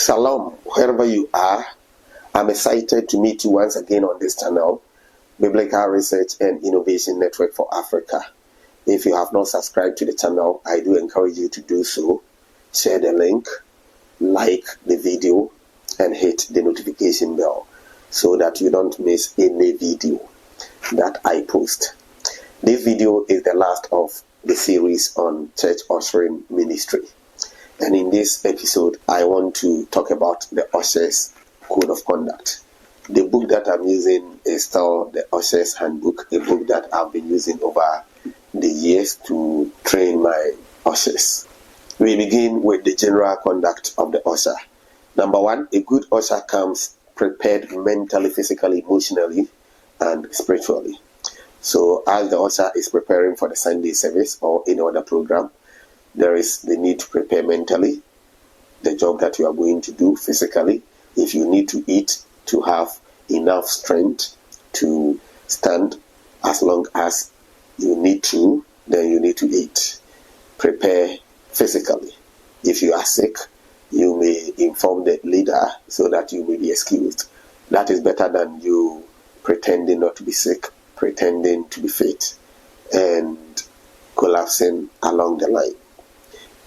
Shalom, wherever you are. I'm excited to meet you once again on this channel, Biblical Research and Innovation Network for Africa. If you have not subscribed to the channel, I do encourage you to do so. Share the link, like the video, and hit the notification bell so that you don't miss any video that I post. This video is the last of the series on church ushering ministry. And in this episode, I want to talk about the Usher's Code of Conduct. The book that I'm using is called the Usher's Handbook, a book that I've been using over the years to train my ushers. We begin with the general conduct of the usher. Number one, a good usher comes prepared mentally, physically, emotionally, and spiritually. So as the usher is preparing for the Sunday service or any other program, there is the need to prepare mentally, the job that you are going to do physically. If you need to eat, to have enough strength to stand as long as you need to, then you need to eat. Prepare physically. If you are sick, you may inform the leader so that you may be excused. That is better than you pretending not to be sick, pretending to be fit, and collapsing along the line.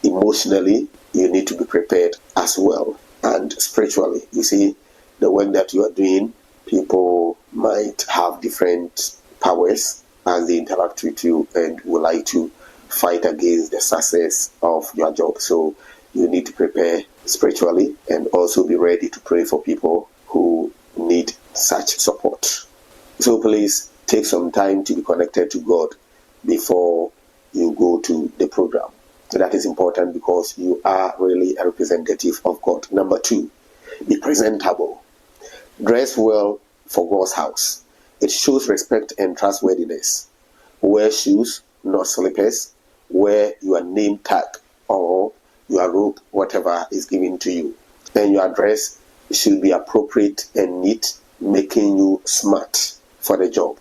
Emotionally, you need to be prepared as well. And spiritually, you see, the work that you are doing, people might have different powers as they interact with you and would like to fight against the success of your job. So you need to prepare spiritually and also be ready to pray for people who need such support. So please take some time to be connected to God before you go to the program. So that is important because you are really a representative of God. Number two, be presentable. Dress well for God's house. It shows respect and trustworthiness. Wear shoes, not slippers. Wear your name tag or your robe, whatever is given to you. And your dress should be appropriate and neat, making you smart for the job.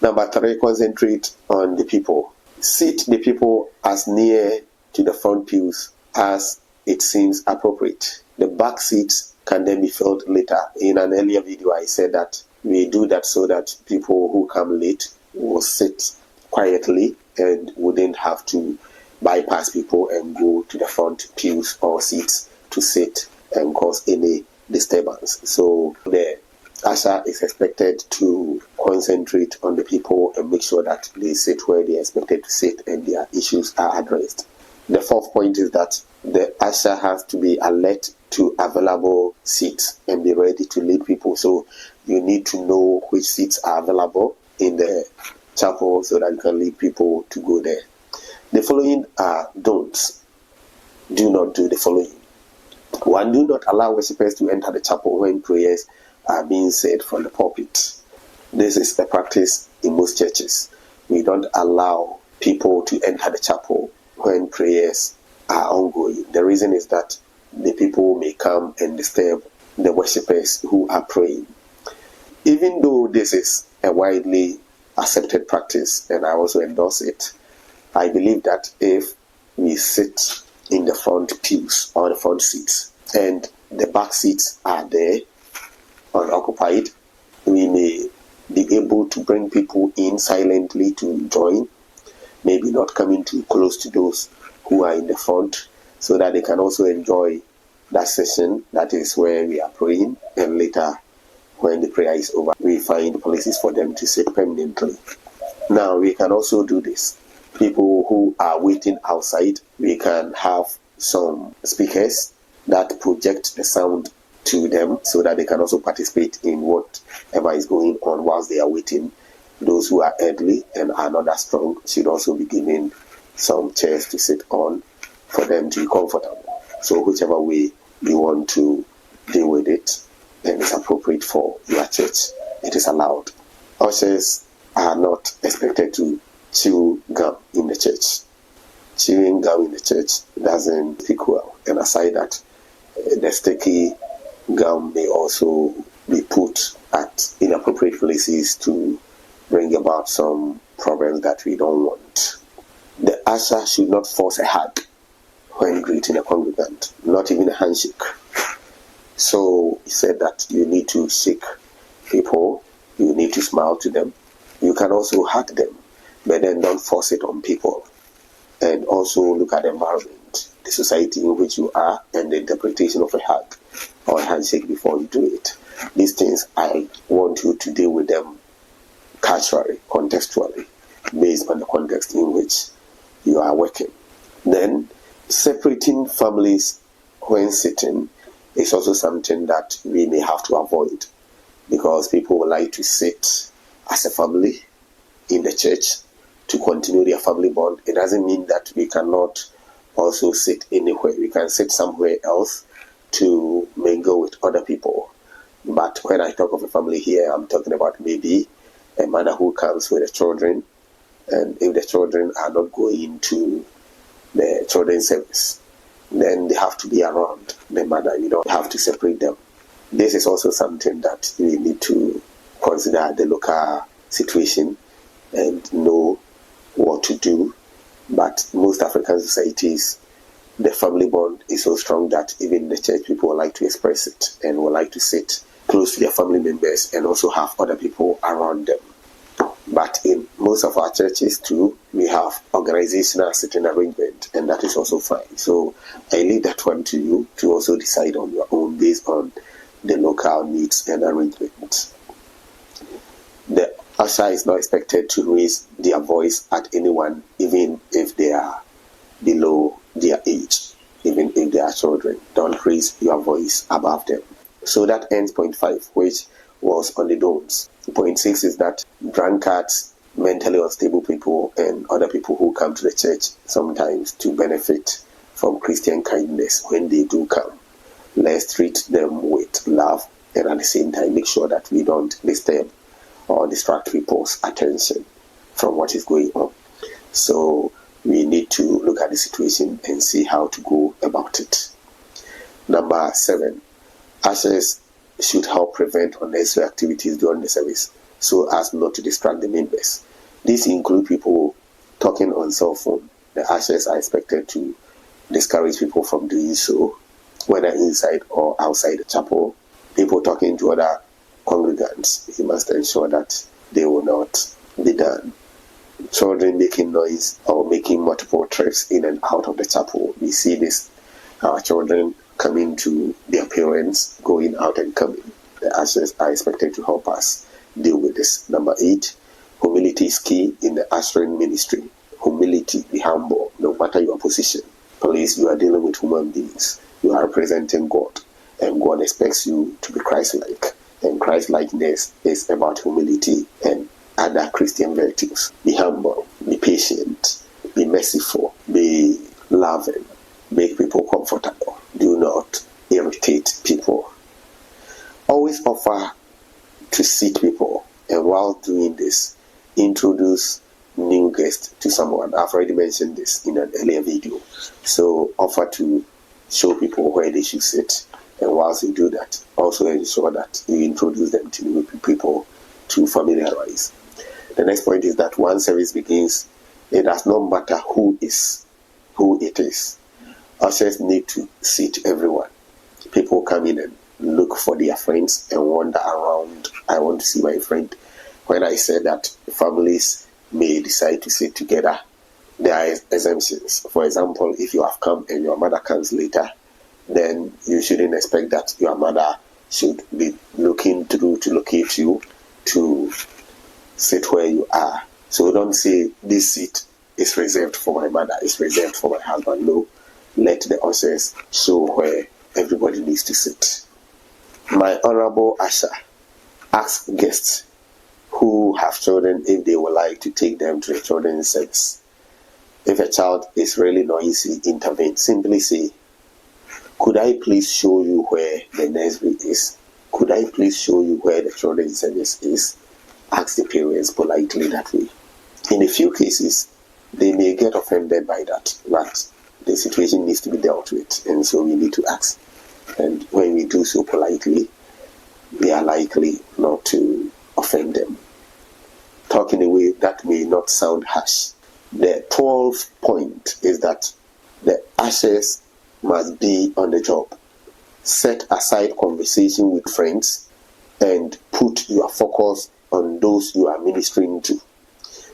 Number three, concentrate on the people. Seat the people as near to the front pews as it seems appropriate. The back seats can then be filled later. In an earlier video, I said that we do that so that people who come late will sit quietly and wouldn't have to bypass people and go to the front pews or seats to sit and cause any disturbance. So the usher is expected to concentrate on the people and make sure that they sit where they are expected to sit and their issues are addressed. The fourth point is that the usher has to be alert to available seats and be ready to lead people. So you need to know which seats are available in the chapel so that you can lead people to go there. The following are don'ts. Do not do the following. One, do not allow worshippers to enter the chapel when prayers are being said from the pulpit. This is a practice in most churches. We don't allow people to enter the chapel when prayers are ongoing. The reason is that the people may come and disturb the worshippers who are praying. Even though this is a widely accepted practice, and I also endorse it, I believe that if we sit in the front pews or the front seats and the back seats are there unoccupied, we may be able to bring people in silently to join, maybe not coming too close to those who are in the front, so that they can also enjoy that session. That is where we are praying, and later when the prayer is over, we find places for them to sit permanently. Now we can also do this. People who are waiting outside, we can have some speakers that project the sound to them so that they can also participate in whatever is going on whilst they are waiting. Those who are elderly and are not that strong should also be given some chairs to sit on for them to be comfortable. So whichever way you want to deal with it and it's appropriate for your church, it is allowed. Ushers are not expected to chew gum in the church. Chewing gum in the church doesn't speak well. And aside that, the sticky gum may also be put at inappropriate places to bring about some problems that we don't want. The usher should not force a hug when greeting a congregant, not even a handshake. So he said that you need to shake people, you need to smile to them. You can also hug them, but then don't force it on people. And also look at the environment, the society in which you are, and the interpretation of a hug or a handshake before you do it. These things, I want you to deal with them culturally, contextually, based on the context in which you are working. Then, separating families when sitting is also something that we may have to avoid, because people would like to sit as a family in the church to continue their family bond. It doesn't mean that we cannot also sit anywhere. We can sit somewhere else to mingle with other people. But when I talk of a family here, I'm talking about maybe a mother who comes with the children, and if the children are not going to the children's service, then they have to be around the mother. You don't have to separate them. This is also something that we need to consider the local situation and know what to do. But most African societies, the family bond is so strong that even in the church, people would like to express it and would like to sit close to their family members and also have other people around them. But in most of our churches too, we have organizational sitting arrangement, and that is also fine. So I leave that one to you to also decide on your own based on the local needs and arrangements. The usher is not expected to raise their voice at anyone, even if they are below their age, even if they are children. Don't raise your voice above them. So that ends point 5, which was on the don'ts. Point 6 is that drunkards, mentally unstable people, and other people who come to the church sometimes to benefit from Christian kindness, when they do come, let's treat them with love, and at the same time make sure that we don't disturb or distract people's attention from what is going on. So we need to look at the situation and see how to go about it. Number 7, ushers should help prevent unnecessary activities during the service so as not to distract the members. These include people talking on cell phone. The ushers are expected to discourage people from doing so, whether inside or outside the chapel. People talking to other congregants, he must ensure that they will not be done. Children making noise or making multiple trips in and out of the chapel. We see this, our children coming to their parents, going out and coming. The ushers are expected to help us deal with this. Number 8, humility is key in the ushering ministry. Humility, be humble, no matter your position. Please, you are dealing with human beings. You are representing God, and God expects you to be Christ-like. And Christ-likeness is about humility and other Christian virtues. Be humble, be patient, be merciful, be loving, make people comfortable. Do not irritate people. Always offer to seat people, and while doing this, introduce new guests to someone. I've already mentioned this in an earlier video. So offer to show people where they should sit, and whilst you do that, also ensure that you introduce them to new people to familiarize. The next point is that once service begins, it does not matter who it is. Ushers need to seat everyone. People come in and look for their friends and wander around. I want to see my friend. When I said that families may decide to sit together, there are exemptions. For example, if you have come and your mother comes later, then you shouldn't expect that your mother should be looking through to locate you to sit where you are. So don't say this seat is reserved for my mother, it's reserved for my husband. No, let the ushers show where everybody needs to sit. My honorable usher, ask guests who have children if they would like to take them to the children's service. If a child is really noisy, intervene. Simply say, could I please show you where the nursery is? Could I please show you where the children's service is? Ask the parents politely that way. In a few cases, they may get offended by that, but the situation needs to be dealt with, and so we need to ask. And when we do so politely, we are likely not to offend them. Talk in a way that may not sound harsh. The 12th point is that the ushers must be on the job. Set aside conversation with friends and put your focus on those you are ministering to.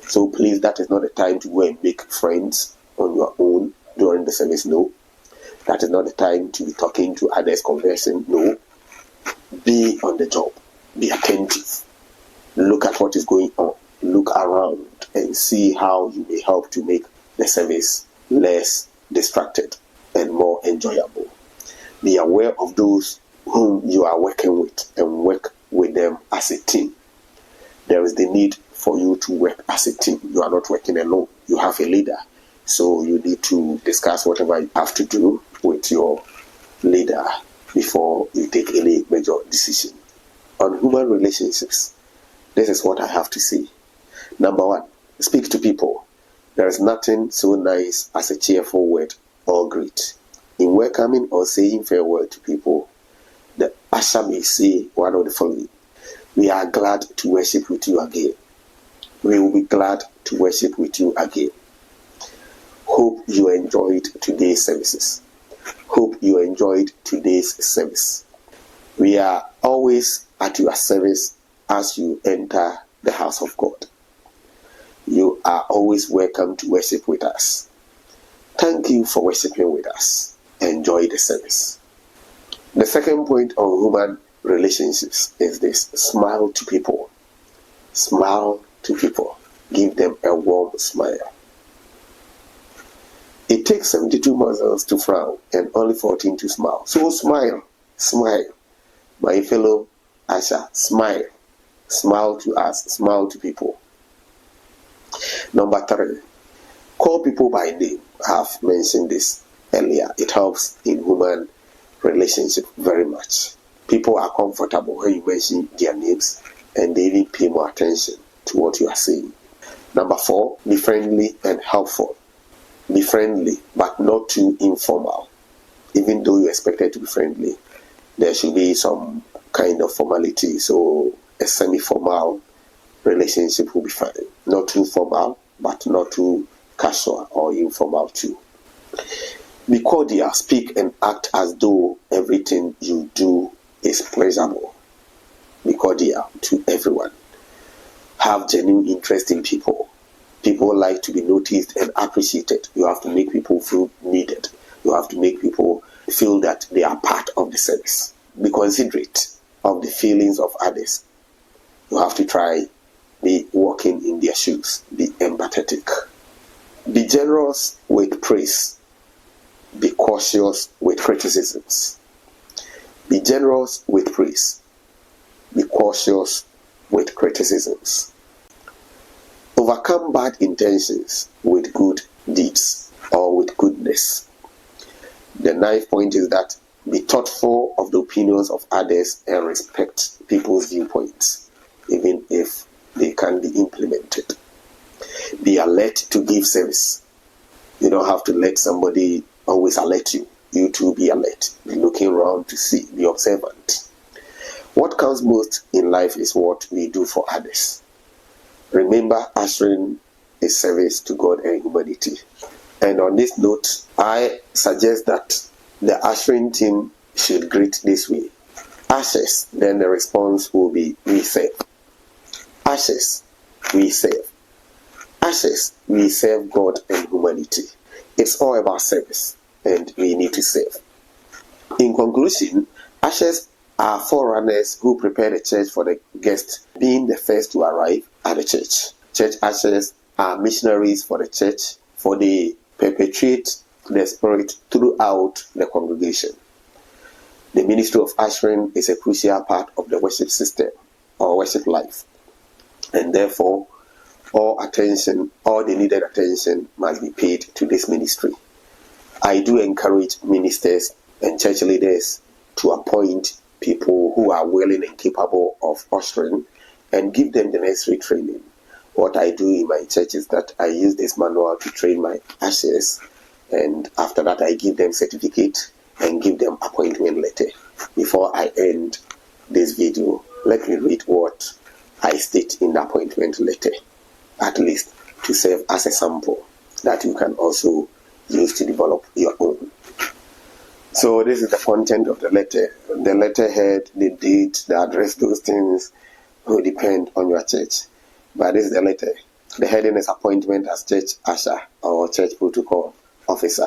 So please, that is not the time to go and make friends on your own during the service. No. That is not the time to be talking to others, conversing. No. Be on the job. Be attentive. Look at what is going on. Look around and see how you may help to make the service less distracted and more enjoyable. Be aware of those whom you are working with and work with them as a team. There is the need for you to work as a team. You are not working alone. You have a leader. So you need to discuss whatever you have to do with your leader before you take any major decision. On human relationships, this is what I have to say. Number 1, speak to people. There is nothing so nice as a cheerful word or greet. In welcoming or saying farewell to people, the usher may say one of the following: we are glad to worship with you again. We will be glad to worship with you again. Hope you enjoyed today's services. Hope you enjoyed today's service. We are always at your service as you enter the house of God. You are always welcome to worship with us. Thank you for worshiping with us. Enjoy the service. The second point on human relationships is this: smile to people. Smile to people. Give them a warm smile. It takes 72 muscles to frown and only 14 to smile. So smile. Smile. My fellow usher, smile. Smile to us. Smile to people. Number 3, call people by name. I have mentioned this earlier. It helps in human relationship very much. People are comfortable when you mention their names and they even pay more attention to what you are saying. Number 4, be friendly and helpful. Be friendly, but not too informal. Even though you're expected to be friendly, there should be some kind of formality. So a semi-formal relationship will be fine. Not too formal, but not too casual or informal too. Be cordial. Speak and act as though everything you do is pleasurable. Be cordial to everyone. Have genuine interest in people. People like to be noticed and appreciated. You have to make people feel needed. You have to make people feel that they are part of the service. Be considerate of the feelings of others. You have to try be walking in their shoes. Be empathetic. Be generous with praise. Be cautious with criticisms. Be generous with praise. Be cautious with criticisms. Overcome bad intentions with good deeds or with goodness. The 9th point is that be thoughtful of the opinions of others and respect people's viewpoints, even if they can be implemented. Be alert to give service. You don't have to let somebody always alert you. You too be alert. Be looking around to see. Be observant. What counts most in life is what we do for others. Remember, ushering is service to God and humanity. And on this note, I suggest that the ushering team should greet this way: ushers. Then the response will be, we serve. Ushers, we serve. Ushers, we serve God and humanity. It's all about service, and we need to serve. In conclusion, ushers are forerunners who prepare the church for the guest, being the first to arrive at the church. Church ushers are missionaries for the church, for they perpetuate the spirit throughout the congregation. The ministry of ushering is a crucial part of the worship system or worship life, and therefore all the needed attention must be paid to this ministry. I do encourage ministers and church leaders to appoint people who are willing and capable of ushering and give them the necessary training. What I do in my church is that I use this manual to train my ushers, and after that I give them certificate and give them appointment letter. Before I end this video, let me read what I state in the appointment letter, at least to serve as a sample that you can also use to develop your own. So this is the content of the letter. The letterhead, the date, the address, those things will depend on your church. But this is the letter. The heading is appointment as church usher or church protocol officer.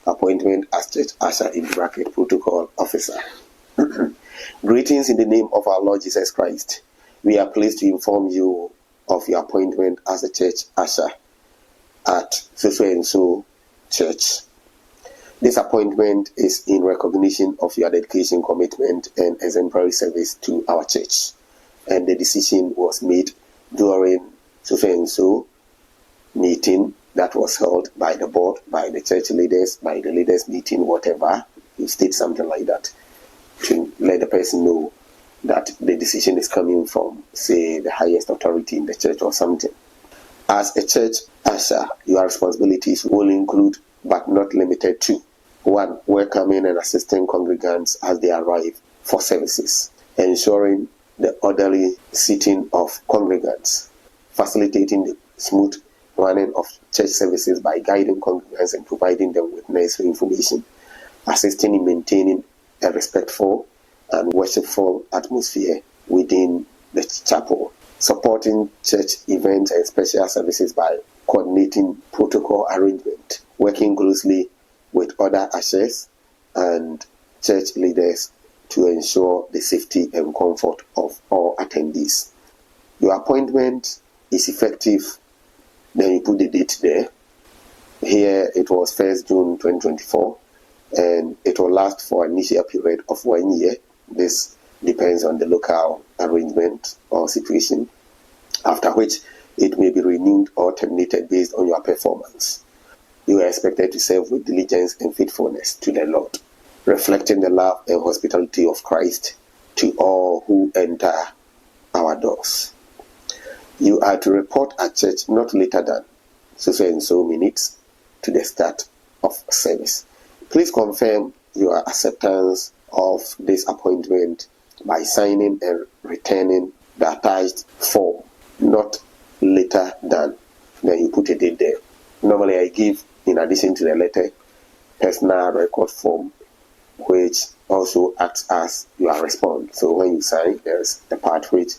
Appointment as church usher in bracket protocol officer. Greetings in the name of our Lord Jesus Christ. We are pleased to inform you of your appointment as a church usher at so-and-so church. This appointment is in recognition of your dedication, commitment, and exemplary service to our church. And the decision was made during so-and-so meeting that was held by the board, by the church leaders, by the leaders meeting, whatever. You state something like that to let the person know that the decision is coming from, say, the highest authority in the church or something. As a church usher, your responsibilities will include, but not limited to: 1. Welcoming and assisting congregants as they arrive for services, ensuring the orderly seating of congregants, facilitating the smooth running of church services by guiding congregants and providing them with necessary information, assisting in maintaining a respectful and worshipful atmosphere within the chapel, supporting church events and special services by coordinating protocol arrangement, working closely with other ushers and church leaders to ensure the safety and comfort of all attendees. Your appointment is effective, then you put the date there. Here it was 1st June 2024, and it will last for an initial period of 1 year. This depends on the local arrangement or situation, after which it may be renewed or terminated based on your performance. You are expected to serve with diligence and faithfulness to the Lord, reflecting the love and hospitality of Christ to all who enter our doors. You are to report at church not later than so minutes to the start of service. Please confirm your acceptance of this appointment by signing and returning the attached form not later than. Then you put a date there. Normally I give, in addition to the letter, personal record form, which also acts as your response. So when you sign, there's the part which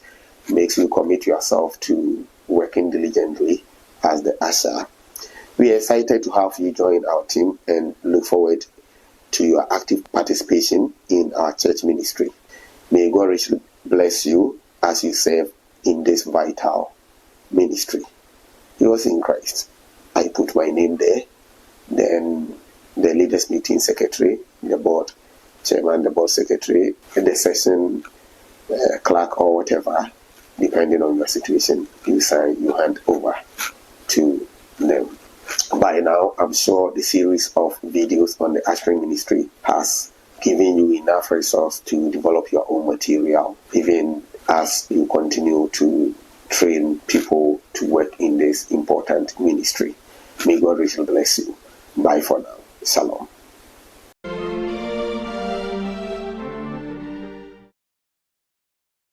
makes you commit yourself to working diligently as the usher. We are excited to have you join our team and look forward to your active participation in our church ministry. May God richly bless you as you serve in this vital ministry. Yours in Christ. I put my name there. Then the leaders meeting secretary, the board chairman, the board secretary, the session clerk or whatever, depending on your situation, you sign, you hand over to them. By now, I'm sure the series of videos on the ushering ministry has given you enough resource to develop your own material, even as you continue to train people to work in this important ministry. May God richly bless you. Bye for now. Shalom.